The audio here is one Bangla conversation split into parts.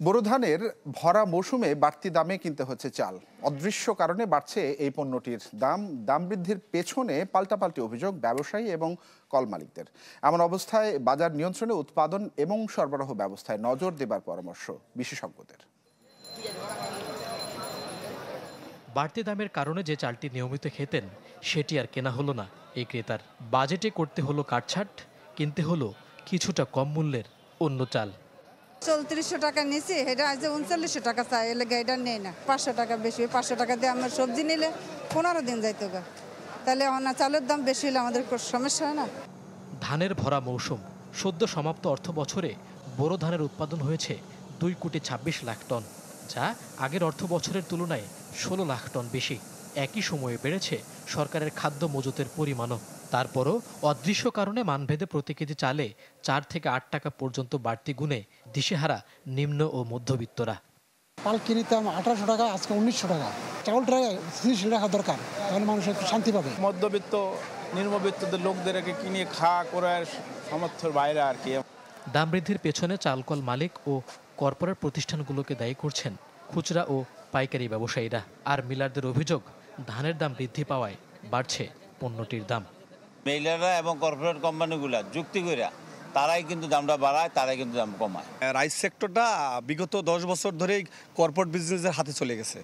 বোরো ধানের ভরা মৌসুমে বাড়তি দামে কিনতে হচ্ছে চাল। অদৃশ্য কারণে বাড়ছে এই পণ্যটির দাম। দাম বৃদ্ধির পেছনে পাল্টাপাল্টি অভিযোগ ব্যবসায়ী এবং কল মালিকদের। এমন অবস্থায় বাজার নিয়ন্ত্রণে উৎপাদন এবং সরবরাহ ব্যবস্থায় নজর দেবার পরামর্শ বিশেষজ্ঞদের। বাড়তি দামের কারণে যে চালটি নিয়মিত খেতেন সেটি আর কেনা হলো না এই ক্রেতার। বাজেটে করতে হলো কাটছাট, কিনতে হলো কিছুটা কম মূল্যের অন্য চাল। 3400 টাকা নিছি, এটা আজ 3900 টাকা চাই, এলে এটা নেই না। 500 টাকা বেশি, 500 টাকা দিয়ে আমরা সবজি নিলে 15 দিন যাইতো গা। তাহলে অনা চালের দাম বেশি হলে আমাদের সমস্যা হয় না। ধানের ভরা মৌসুম। সদ্য সমাপ্ত অর্থ বছরে বোরো ধানের উৎপাদন হয়েছে 2,26 লাখ টন, যা আগের অর্থ বছরের তুলনায় 16 লাখ টন বেশি। একই সময়ে বেড়েছে সরকারের খাদ্য মজুতের পরিমাণও। তারপরও অদৃশ্য কারণে মানভেদে প্রতি কেজি চালে 4 থেকে 8 টাকা পর্যন্ত বাড়তি গুণে দিশেহারা নিম্ন ও মধ্যবিত্তরা। পাল কিনিতাম 1800 টাকা, আজকে 1900 টাকা। চাউলটা 30 টাকা দরকার, তাহলে মানুষ একটু শান্তি পাবে। মধ্যবিত্ত নিম্নবিত্তদের লোকদেরকে কিনে খাওয়া করার সামর্থ্যের বাইরে আর কি। দাম বৃদ্ধির পেছনে চালকল মালিক ও কর্পোরেট প্রতিষ্ঠানগুলোকে দায়ী করছেন খুচরা ও পাইকারি ব্যবসায়ীরা। আর মিলারদের অভিযোগ, ধানের দাম বৃদ্ধি পাওয়ায় বাড়ছে পণ্যটির দাম। মিলাররা এবং কর্পোরেট কোম্পানিগুলা যুক্তি করে তারাই কিন্তু দামটা বাড়ায়, তারাই কিন্তু দাম কমায়। রাইস সেক্টরটা বিগত 10 বছর ধরেই কর্পোরেট বিজনেসের হাতে চলে গেছে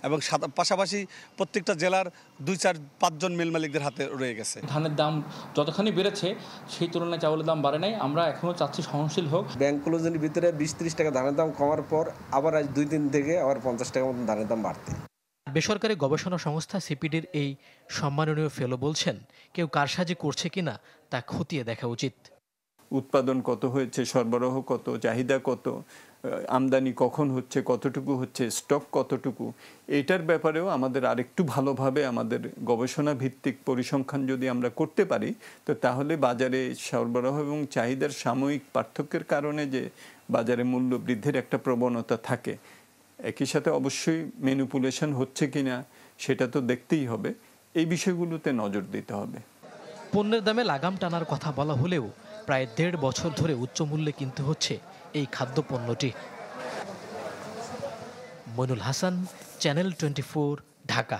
এবং পাশাপাশি প্রত্যেকটা জেলার 2-4-5 জন মিল মালিকদের হাতে রয়ে গেছে। ধানের দাম যতখানি বেড়েছে সেই তুলনায় চাউলের দাম বাড়ে নাই। আমরা এখনও চাচ্ছি সহনশীল হোক। ব্যাংক ক্লোজের ভিতরে 20-30 টাকা ধানের দাম কমার পর আবার আজ 2-3 থেকে আবার 50 টাকা মতো ধানের দাম বাড়তে। বেসরকারি গবেষণা সংস্থা সিপিডির এই সম্মাননীয় ফেলো বলছেন, কেউ কারসাজি করছে কিনা তা খতিয়ে দেখা উচিত। উৎপাদন কত হয়েছে, সরবরাহ কত, চাহিদা কত, আমদানি কখন হচ্ছে, কতটুকু হচ্ছে, স্টক কতটুকু, এইটার ব্যাপারেও আমাদের আরেকটু ভালোভাবে আমাদের গবেষণা ভিত্তিক পরিসংখ্যান যদি আমরা করতে পারি, তো তাহলে বাজারে সরবরাহ এবং চাহিদার সাময়িক পার্থক্যের কারণে যে বাজারে মূল্য বৃদ্ধির একটা প্রবণতা থাকে, একই সাথে অবশ্যই ম্যানিপুলেশন হচ্ছে কিনা সেটা তো দেখতেই হবে। এই বিষয়গুলোতে নজর দিতে হবে। পণ্যের দামে লাগাম টানার কথা বলা হলেও প্রায় 1.5 বছর ধরে উচ্চ মূল্যে কিনতে হচ্ছে এই খাদ্যপণ্যটি। মইনুল হাসান, চ্যানেল 24, ঢাকা।